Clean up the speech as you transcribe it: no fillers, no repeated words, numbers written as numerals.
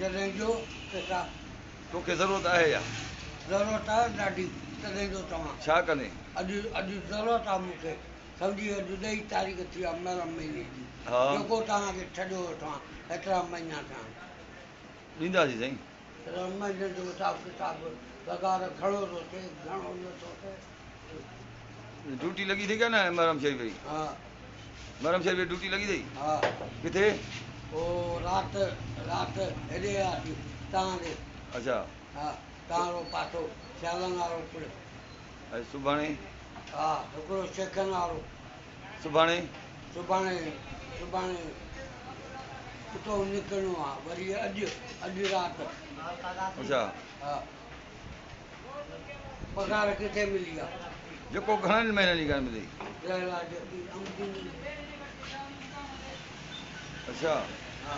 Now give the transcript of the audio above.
जॾहिं जो तोखे ज़रूरत आहे या ज़रूरत आहे ॾाढी तॾहिं जो तव्हां छा कंदे अॼु ज़रूरत आहे मूंखे सम्झी अॼु 10 तारीख़ थी आहे महरम महीने जी हा जेको तव्हांखे छॾियो वठां हेतिरा महीना थिया ॾींदासीं साईं महीने जो हिसाब किताबु पघार घणो थो थिए घणो नथो थिए ड्यूटी लॻी थी क्या न महरम शरीफ़ जी हा महरम शरीफ़ जी ड्यूटी लॻी अथई हा किथे पोइ राति हेॾे आहे तव्हांजे अच्छा हा तव्हांजो पासो सियालनि वारो पुलिस ऐं सुभाणे हा हिकिड़ो शेखनि वारो सुभाणे सुभाणे उतो निकिरणो आहे वरी अॼु राति अच्छा हा पघार किथे मिली आहे जेको घणनि महीननि जी ॻाल्हि मिली अच्छा हा